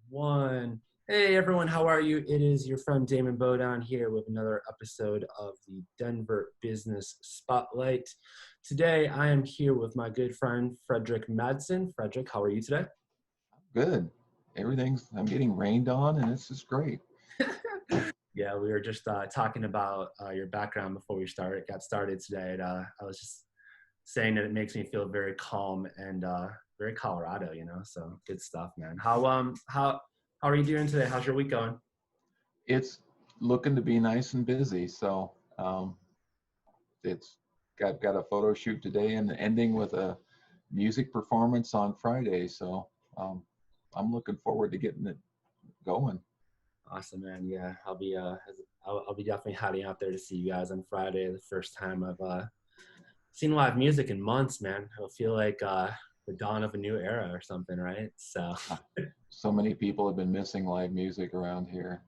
One. Hey everyone, how are you? It is your friend Damon Bodine here with another episode of the Denver Business Spotlight. Today I am here with my good friend Frederick Matzen. Frederick, how are you today? Good. I'm getting rained on, and this is great. Yeah, we were just talking about your background before we got started today. And, I was just saying that it makes me feel very calm and very Colorado, So good stuff, man. How are you doing today? How's your week going? It's looking to be nice and busy, so it's got a photo shoot today and ending with a music performance on Friday. So um, I'm looking forward to getting it going. Awesome, man. Yeah, I'll be definitely heading out there to see you guys on Friday. The first time I've seen live music in months, man. It'll feel like the dawn of a new era or something, right? So, So many people have been missing live music around here.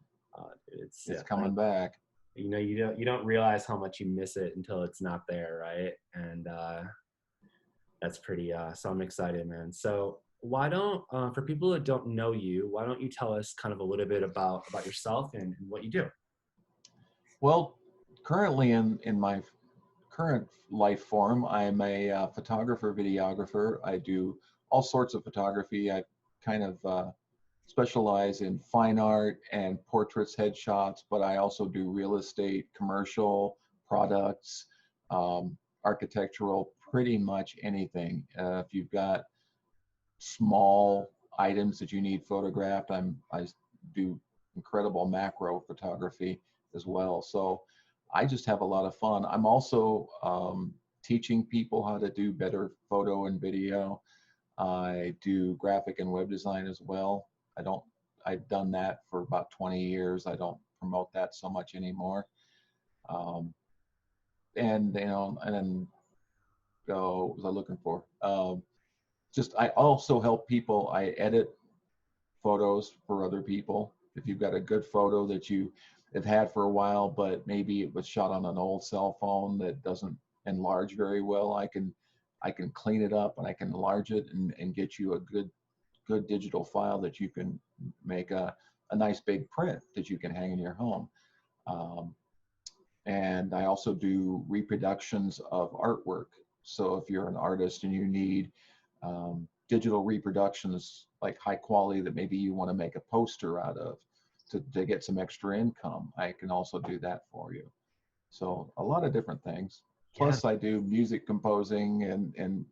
dude, it's It's like coming back. you don't realize how much you miss it until it's not there, right? And that's pretty. So I'm excited, man. So why don't for people that don't know you, why don't you tell us kind of a little bit about yourself and what you do? Well, currently in my current life form, I'm a photographer, videographer. I do all sorts of photography. I kind of specialize in fine art and portraits, headshots, but I also do real estate, commercial, products, architectural, pretty much anything. If you've got small items that you need photographed, I do incredible macro photography as well. So I just have a lot of fun. I'm also teaching people how to do better photo and video. I do graphic and web design as well. I've done that for about 20 years. I don't promote that so much anymore. Um, and then what was I looking for? Just I also help people. I edit photos for other people. If you've got a good photo that you have had for a while, but maybe it was shot on an old cell phone that doesn't enlarge very well, I can clean it up and I can enlarge it and get you a good digital file that you can make a nice big print that you can hang in your home. Um, and I also do reproductions of artwork. So if you're an artist and you need digital reproductions like high quality that maybe you want to make a poster out of to get some extra income, I can also do that for you. So a lot of different things. Yeah, Plus I do music composing and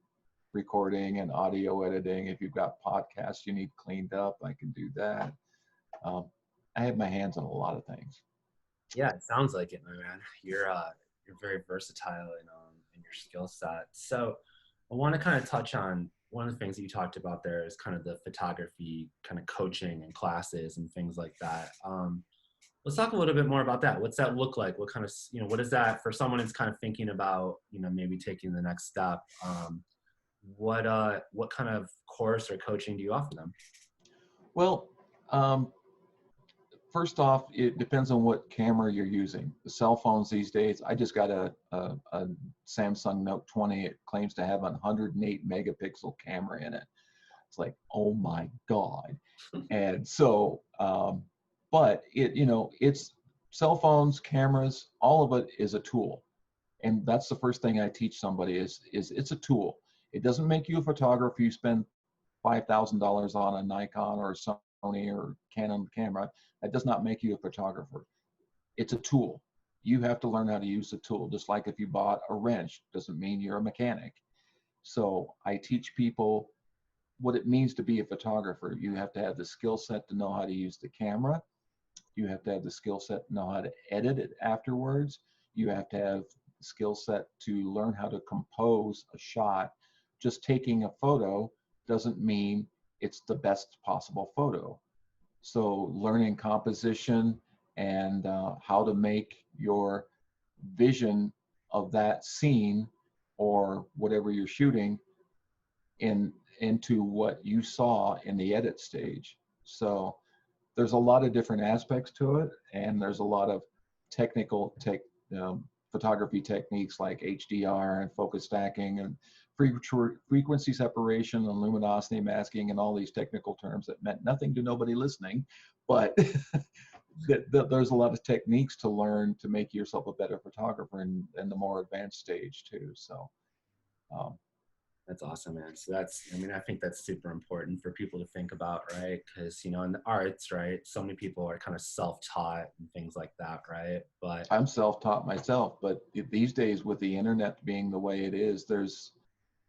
recording and audio editing. If you've got podcasts you need cleaned up, I can do that. Um, I have my hands on a lot of things. yeah, it sounds like it, my man. You're very versatile in your skill set. So I want to kind of touch on one of the things that you talked about there is kind of the photography kind of coaching and classes and things like that. Let's talk a little bit more about that. What's that look like? What kind of, what is that for someone who's kind of thinking about, maybe taking the next step? What kind of course or coaching do you offer them? Well, um, first off, it depends on what camera you're using. The cell phones these days, I just got a Samsung Note 20. It claims to have a 108 megapixel camera in it. It's like, oh my God. And so, but it's cell phones, cameras, all of it is a tool. And that's the first thing I teach somebody is it's a tool. It doesn't make you a photographer. You spend $5,000 on a Nikon or a Sony or Canon camera. That does not make you a photographer. It's a tool. You have to learn how to use the tool. Just like if you bought a wrench, doesn't mean you're a mechanic. So I teach people what it means to be a photographer. You have to have the skill set to know how to use the camera. You have to have the skill set to know how to edit it afterwards. You have to have the skill set to learn how to compose a shot. Just taking a photo doesn't mean it's the best possible photo. So learning composition and how to make your vision of that scene or whatever you're shooting into what you saw in the edit stage. So there's a lot of different aspects to it, and there's a lot of technical photography techniques like HDR and focus stacking and frequency separation and luminosity masking and all these technical terms that meant nothing to nobody listening, but there's a lot of techniques to learn to make yourself a better photographer in the more advanced stage too. So um, That's awesome, man. So I mean, I think that's super important for people to think about, right? Because, you know, in the arts, right, so many people are kind of self-taught and things like that, right? But I'm self-taught myself, but these days with the internet being the way it is, there's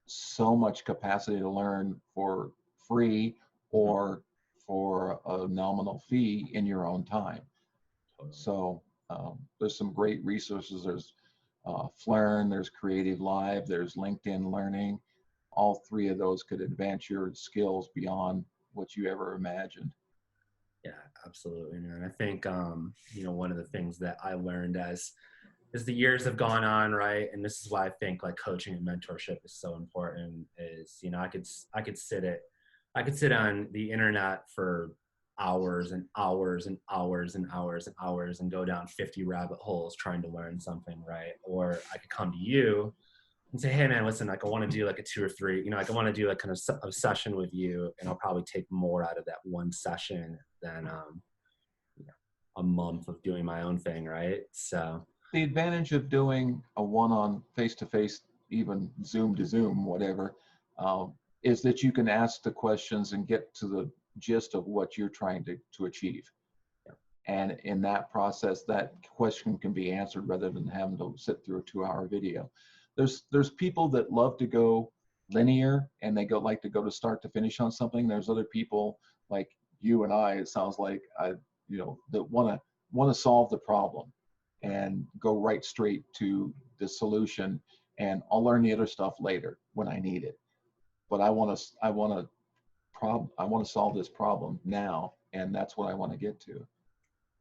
so much capacity to learn for free or for a nominal fee in your own time. totally. So there's some great resources. There's Flearn, there's Creative Live, there's LinkedIn Learning. All three of those could advance your skills beyond what you ever imagined. Yeah, absolutely, man. I think, you know, one of the things that I learned as the years have gone on, right? And this is why I think like coaching and mentorship is so important is, you know, I could sit on the internet for hours and hours and hours and hours and hours and go down 50 rabbit holes trying to learn something, right? Or I could come to you and say, hey man, listen, like I want to do like a 2 or 3, you know, like I want to do like kind of a session with you, and I'll probably take more out of that one session than you know, a month of doing my own thing, right? So The advantage of doing a one-on face-to-face, even Zoom to Zoom, whatever, um, is that you can ask the questions and get to the gist of what you're trying to achieve. yeah, And in that process, that question can be answered rather than having to sit through a 2-hour video. There's people that love to go linear and they like to go to start to finish on something. There's other people like you and I, it sounds like, that want to solve the problem and go right straight to the solution. And I'll learn the other stuff later when I need it. But I want to solve this problem now, and that's what I want to get to.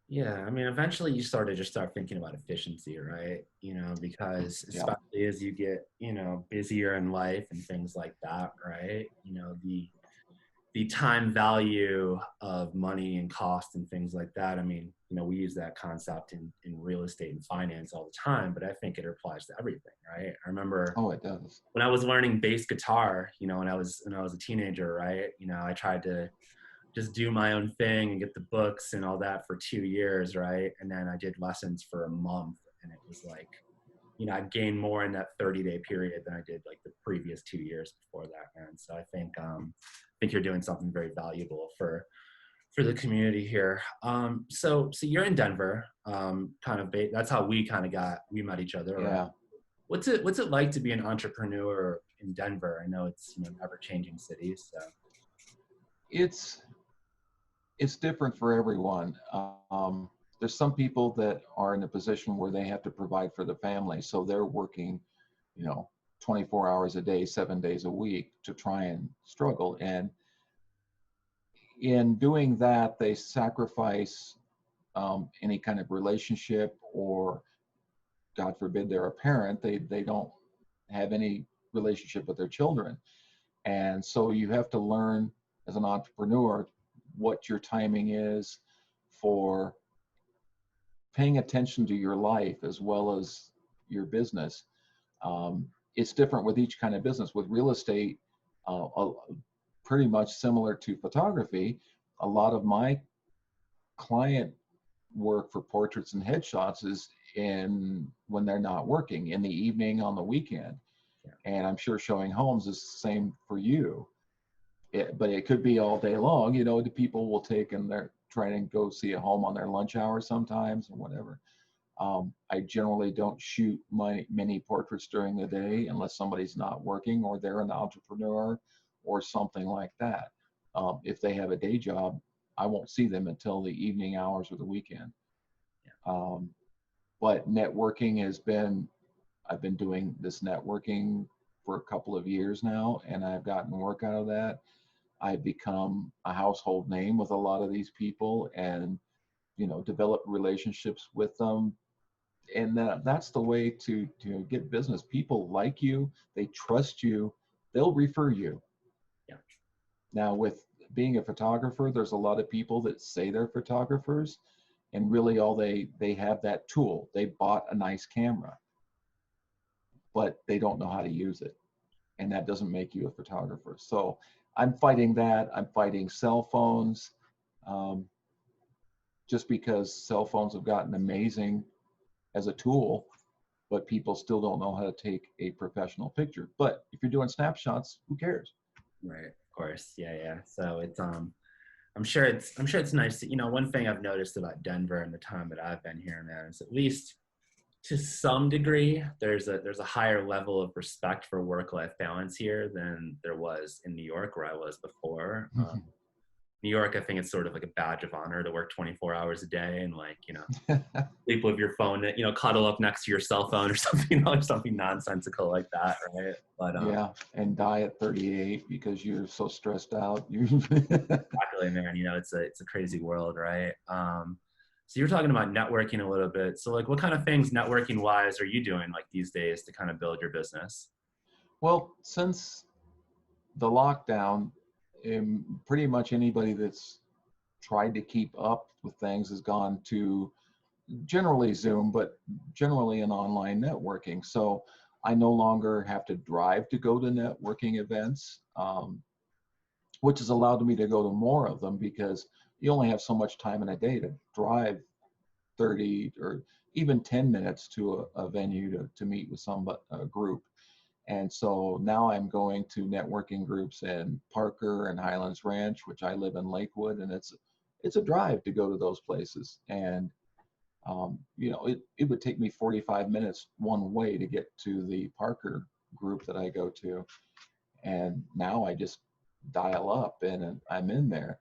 yeah, I mean, eventually you just start thinking about efficiency, right? You know, because Yeah. especially as you get, you know, busier in life and things like that, right? You know, the time value of money and cost and things like that. I mean, you know, we use that concept in real estate and finance all the time, but I think it applies to everything, right? I remember Oh, it does. when I was learning bass guitar, you know, when I was a teenager, right? You know, I tried to just do my own thing and get the books and all that for 2 years, right? And then I did lessons for a month, and it was like, you know, I gained more in that 30-day period than I did like the previous 2 years before that, man. So I think you're doing something very valuable for the community here. So you're in Denver, that's how we met each other, right? Yeah. What's it like to be an entrepreneur in Denver? I know it's, you know, ever changing city, so It's it's different for everyone. There's some people that are in a position where they have to provide for the family, so they're working, you know, 24 hours a day, 7 days a week to try and struggle. And in doing that, they sacrifice any kind of relationship, or God forbid they're a parent, they don't have any relationship with their children. And so you have to learn as an entrepreneur what your timing is for paying attention to your life as well as your business. It's different with each kind of business. With real estate, pretty much similar to photography, a lot of my client work for portraits and headshots is in when they're not working in the evening on the weekend. yeah, And I'm sure showing homes is the same for you. But it could be all day long. You know, the people will take and they're trying to go see a home on their lunch hour sometimes or whatever. I generally don't shoot many portraits during the day unless somebody's not working or they're an entrepreneur or something like that. If they have a day job, I won't see them until the evening hours or the weekend. yeah. Um, but networking I've been doing this networking for a couple of years now, and I've gotten work out of that. I've become a household name with a lot of these people, and develop relationships with them. And that's the way to get business. People like you, they trust you, they'll refer you. Yeah. Now, with being a photographer, there's a lot of people that say they're photographers, and really all they have that tool. They bought a nice camera, but they don't know how to use it. and that doesn't make you a photographer. So I'm fighting that. I'm fighting cell phones, um, just because cell phones have gotten amazing as a tool, but people still don't know how to take a professional picture. But if you're doing snapshots, who cares? Right. Of course. Yeah. Yeah. So I'm sure it's nice to, one thing I've noticed about Denver and the time that I've been here, man, is at least to some degree, there's a higher level of respect for work-life balance here than there was in New York where I was before. New York, I think it's sort of like a badge of honor to work 24 hours a day and like, sleep with your phone, cuddle up next to your cell phone or something, or something nonsensical like that, right? But Yeah, and die at 38 because you're so stressed out. exactly, man. It's a crazy world, right? So you're talking about networking a little bit. So like, what kind of things networking wise are you doing like these days to kind of build your business? Well, since the lockdown, pretty much anybody that's tried to keep up with things has gone to generally Zoom, but generally an online networking. So I no longer have to drive to go to networking events, which has allowed me to go to more of them because you only have so much time in a day to drive 30 or even 10 minutes to a venue to meet with some group. And so now I'm going to networking groups in Parker and Highlands Ranch, which I live in Lakewood, and it's a drive to go to those places. And it would take me 45 minutes one way to get to the Parker group that I go to. And now I just dial up and I'm in there.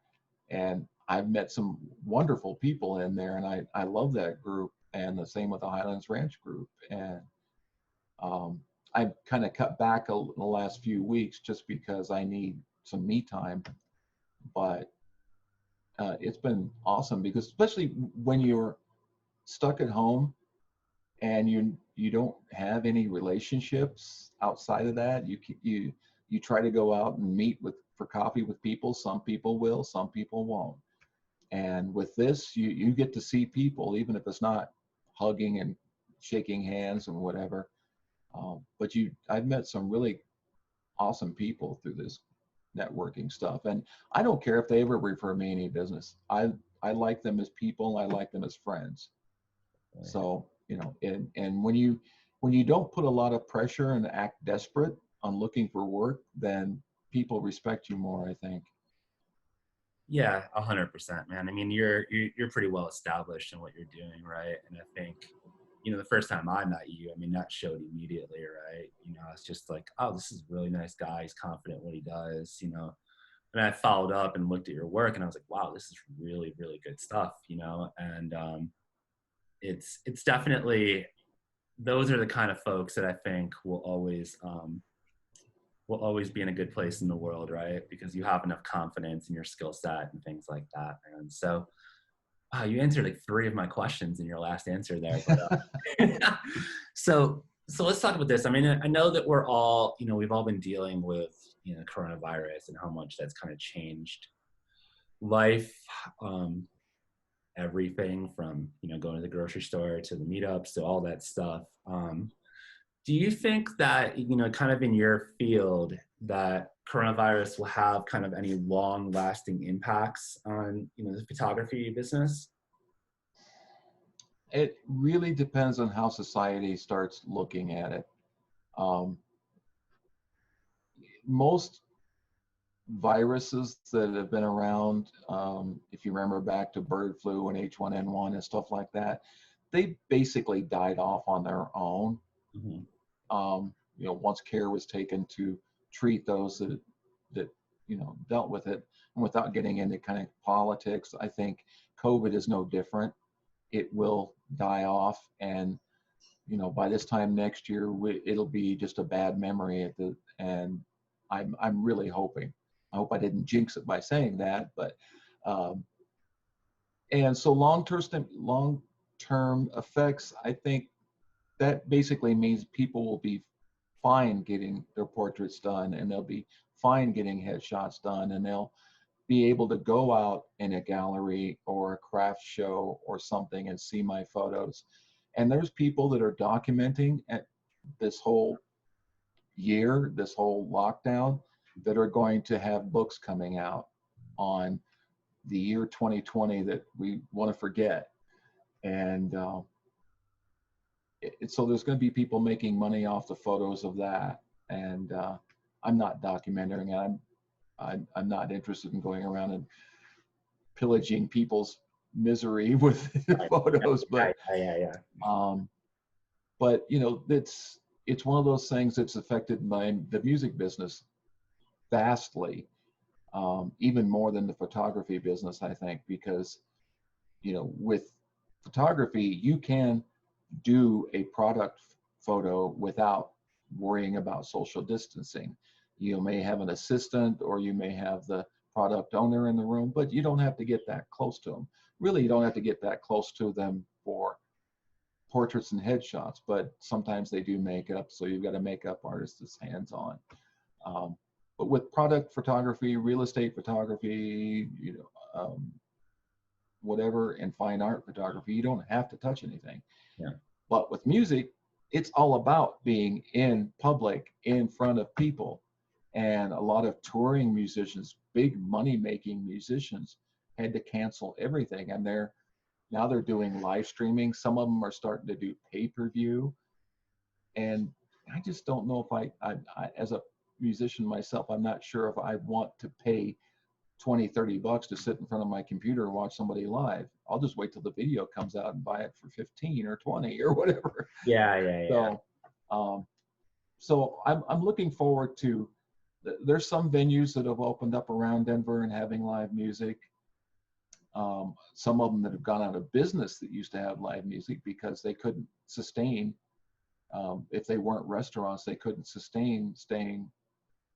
And I've met some wonderful people in there, and I love that group. And the same with the Highlands Ranch group. And um, I've kind of cut back in the last few weeks just because I need some me time. But it's been awesome because especially when you're stuck at home and you don't have any relationships outside of that, you try to go out and meet with for coffee with people. Some people will, some people won't. And with this, you get to see people, even if it's not hugging and shaking hands and whatever. But I've met some really awesome people through this networking stuff, and I don't care if they ever refer me any business. I like them as people. I like them as friends. So, and when you don't put a lot of pressure and act desperate on looking for work, then people respect you more, I think. Yeah, 100%, man. I mean, you're pretty well established in what you're doing, right? And I think, the first time I met you, I mean, that showed immediately, right? It's just like, oh, this is a really nice guy. He's confident in what he does. And I followed up and looked at your work, and I was like, wow, this is really, really good stuff. And it's definitely those are the kind of folks that I think will always be in a good place in the world, right? Because you have enough confidence in your skill set and things like that, man. So you answered like three of my questions in your last answer there. But so let's talk about this. I mean, I know that we've all been dealing with coronavirus and how much that's kind of changed life, everything from going to the grocery store to the meetups to all that stuff. Do you think that, kind of in your field, that coronavirus will have kind of any long lasting impacts on, the photography business? It really depends on how society starts looking at it. Um, Most viruses that have been around, if you remember back to bird flu and H1N1 and stuff like that, they basically died off on their own. Mm-hmm. Once care was taken to treat those that dealt with it, and without getting into kind of politics, I think COVID is no different. It will die off, and by this time next year, it'll be just a bad memory and I'm really hoping. I hope I didn't jinx it by saying that, but um, and so long-term effects, I think that basically means people will be fine getting their portraits done, and they'll be fine getting headshots done, and they'll be able to go out in a gallery or a craft show or something and see my photos. And there's people that are documenting this whole year, this whole lockdown, that are going to have books coming out on the year 2020 that we want to forget. And so there's going to be people making money off the photos of that. And I'm not documenting it. I'm not interested in going around and pillaging people's misery with Right. photos, Yeah. but you know, it's one of those things that's affected my the music business vastly, even more than the photography business, I think, because you know, with photography, you can do a product photo without worrying about social distancing. You may have an assistant or you may have the product owner in the room, but you don't have to get that close to them. Really, you don't have to get that close to them for portraits and headshots, but sometimes they do makeup, so you've got a makeup artist that's hands-on. But with product photography, real estate photography, you know, whatever, and fine art photography, you don't have to touch anything. Yeah. But with music, it's all about being in public, in front of people. And a lot of touring musicians, big money-making musicians, had to cancel everything. And now they're doing live streaming. Some of them are starting to do pay-per-view. And I just don't know if I as a musician myself, I'm not sure if I want to pay 20, 30 bucks to sit in front of my computer and watch somebody live. I'll just wait till the video comes out and buy it for 15 or 20 or whatever. Yeah. So I'm looking forward to, there's some venues that have opened up around Denver and having live music. Some of them that have gone out of business that used to have live music because they couldn't sustain, if they weren't restaurants, they couldn't sustain staying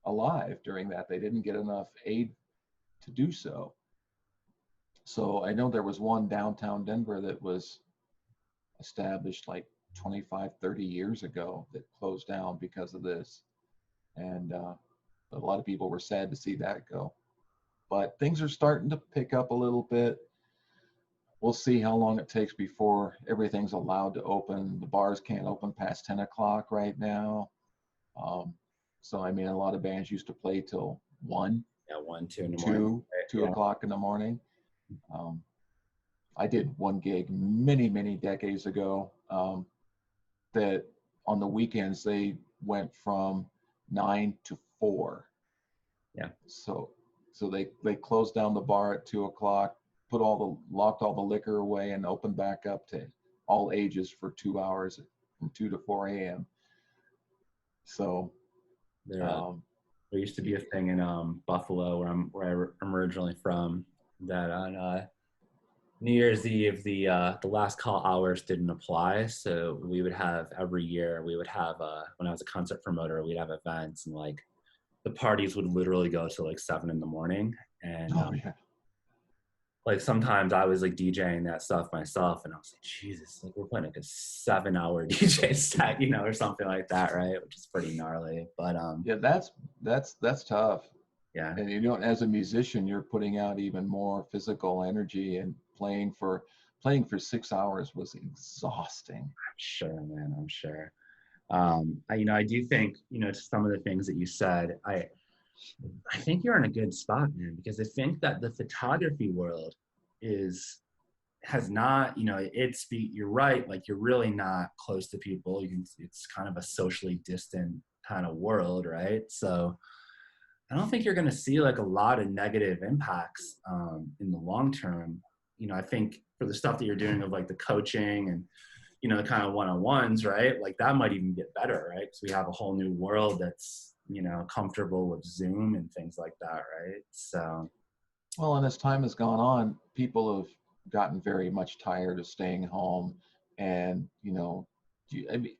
alive during that. They didn't get enough aid to do so. So I know there was one downtown Denver that was established like 25, 30 years ago that closed down because of this. And a lot of people were sad to see that go. But things are starting to pick up a little bit. We'll see how long it takes before everything's allowed to open. The bars can't open past 10 o'clock right now. So, I mean, a lot of bands used to play till 1. Yeah, 1, 2 in the morning. 2 o'clock in the morning. I did one gig many, many decades ago that on the weekends they went from 9 to 4. Yeah. So they closed down the bar at 2 o'clock, locked all the liquor away, and opened back up to all ages for 2 hours from 2 to 4 a.m. So there used to be a thing in Buffalo, where I'm originally from, that on New Year's Eve the last call hours didn't apply. So we would have every year when I was a concert promoter, we'd have events, and like the parties would literally go to like 7 in the morning, and like sometimes I was like DJing that stuff myself, and I was like, Jesus, like we're playing like a 7-hour DJ set, you know, or something like that, right? Which is pretty gnarly. But yeah, that's tough. Yeah. And you know, as a musician, you're putting out even more physical energy, and playing for 6 hours was exhausting. I'm sure, man. I'm sure. I do think, to some of the things that you said, I think you're in a good spot, man, because I think that the photography world has not, you're right, like you're really not close to people. It's kind of a socially distant kind of world, right? So I don't think you're going to see like a lot of negative impacts in the long term. I think for the stuff that you're doing of like the coaching and, the kind of one-on-ones, right? Like that might even get better, right? Because we have a whole new world that's, comfortable with Zoom and things like that, right? So. Well, and as time has gone on, people have gotten very much tired of staying home, and I mean,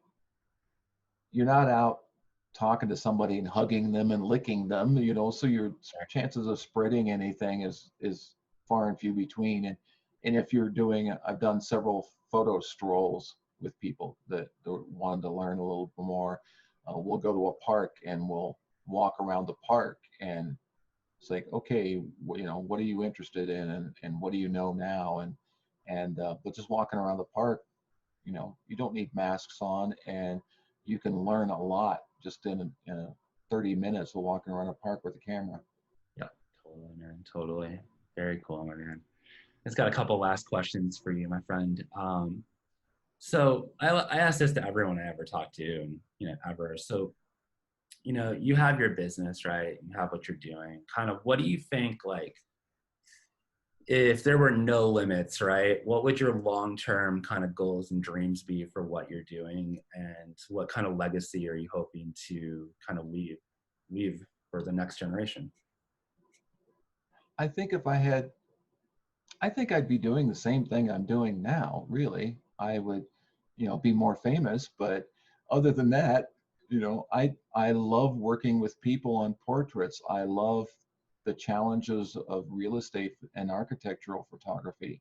you're not out talking to somebody and hugging them and licking them, so your chances of spreading anything is far and few between. And if you're I've done several photo strolls with people that wanted to learn a little bit more. We'll go to a park and we'll walk around the park, and it's like, okay, what are you interested in, and what do you know now, but just walking around the park, you don't need masks on, and you can learn a lot just in 30 minutes of walking around a park with a camera. Yeah, totally, man. Totally. Very cool, my man. It's got a couple last questions for you, my friend. So I ask this to everyone I ever talk to, and ever. So you have your business, right? You have what you're doing. Kind of, what do you think, like, if there were no limits, right? What would your long-term kind of goals and dreams be for what you're doing, and what kind of legacy are you hoping to kind of leave for the next generation? I think if I had, I think I'd be doing the same thing I'm doing now, really. I would, be more famous, but other than that, I love working with people on portraits. I love the challenges of real estate and architectural photography.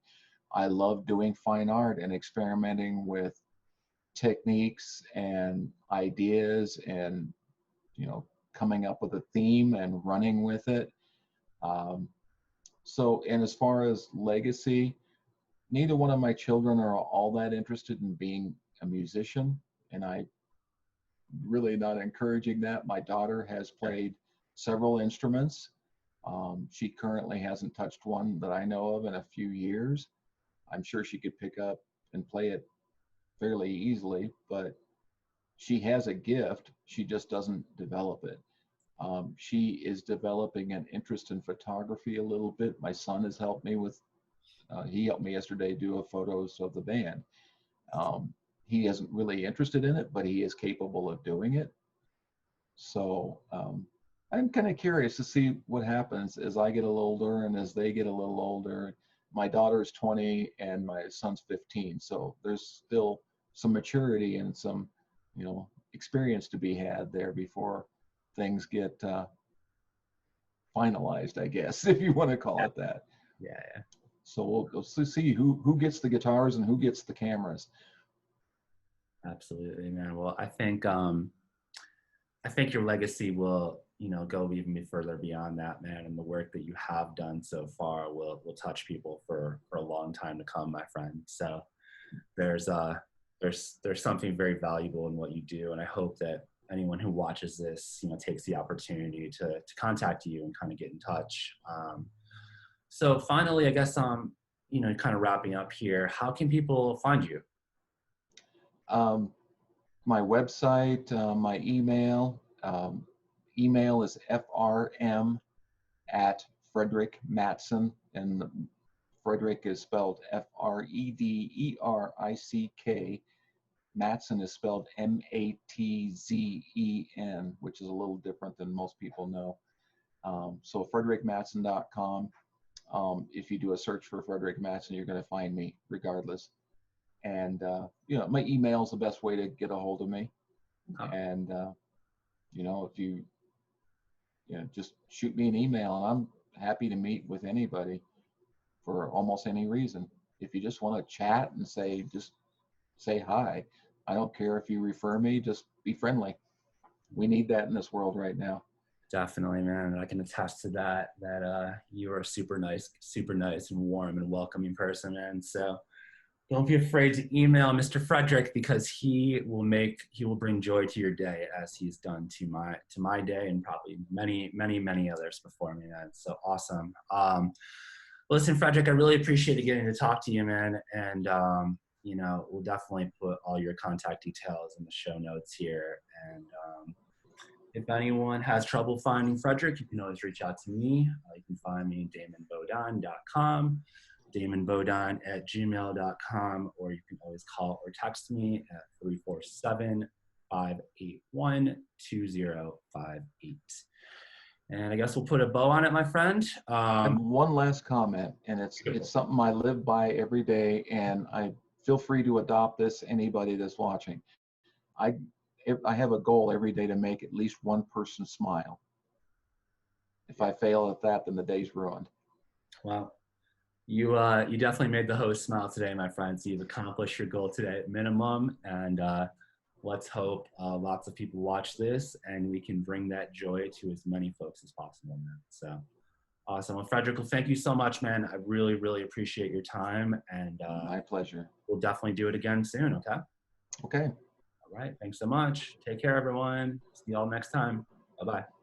I love doing fine art and experimenting with techniques and ideas and, coming up with a theme and running with it. Um, and as far as legacy, neither one of my children are all that interested in being a musician, and I really not encouraging that. My daughter has played several instruments. She currently hasn't touched one that I know of in a few years. I'm sure she could pick up and play it fairly easily, but she has a gift. She just doesn't develop it. She is developing an interest in photography a little bit. My son has helped me with, he helped me yesterday do a photos of the band. Um, he isn't really interested in it, but he is capable of doing it. So I'm kind of curious to see what happens as I get a little older and as they get a little older. My daughter's 20 and my son's 15. So there's still some maturity and some, experience to be had there before things get finalized, I guess, if you want to call it that. Yeah, yeah. So we'll see who gets the guitars and who gets the cameras. Absolutely, man. Well, I think your legacy will, go even further beyond that, man. And the work that you have done so far will touch people for a long time to come, my friend. So there's something very valuable in what you do, and I hope that anyone who watches this, takes the opportunity to contact you and kind of get in touch. So finally, I guess, kind of wrapping up here, how can people find you? My website, my email. Email is frm at Frederick Matzen, and Frederick is spelled Frederick. Matzen is spelled Matzen, which is a little different than most people know. So frederickmatzen.com. If you do a search for Frederick Matzen, you're going to find me regardless. And, my email is the best way to get a hold of me. And, if you, just shoot me an email, and I'm happy to meet with anybody for almost any reason. If you just want to chat and just say hi. I don't care if you refer me, just be friendly. We need that in this world right now. Definitely, man. I can attest to that you are a super nice and warm and welcoming person, man. So don't be afraid to email Mr. Frederick, because he will bring joy to your day, as he's done to my day, and probably many, many, many others before me, man. So awesome. Listen, Frederick, I really appreciate getting to talk to you, man. And we'll definitely put all your contact details in the show notes here. And if anyone has trouble finding Frederick, you can always reach out to me. You can find me at damonbodine.com, damonbodine@gmail.com, or you can always call or text me at 347-581-2058. And I guess we'll put a bow on it, my friend. I have one last comment, and it's something I live by every day, and I feel free to adopt this, anybody that's watching. I have a goal every day to make at least one person smile. If I fail at that, then the day's ruined. Well, you definitely made the host smile today, my friend. So you've accomplished your goal today at minimum, and let's hope lots of people watch this and we can bring that joy to as many folks as possible, man. So awesome. Well, Frederick, well, thank you so much, man. I really, really appreciate your time, and My pleasure. we'll definitely do it again soon. Okay. Okay. All right. Thanks so much. Take care, everyone. See you all next time. Bye-bye.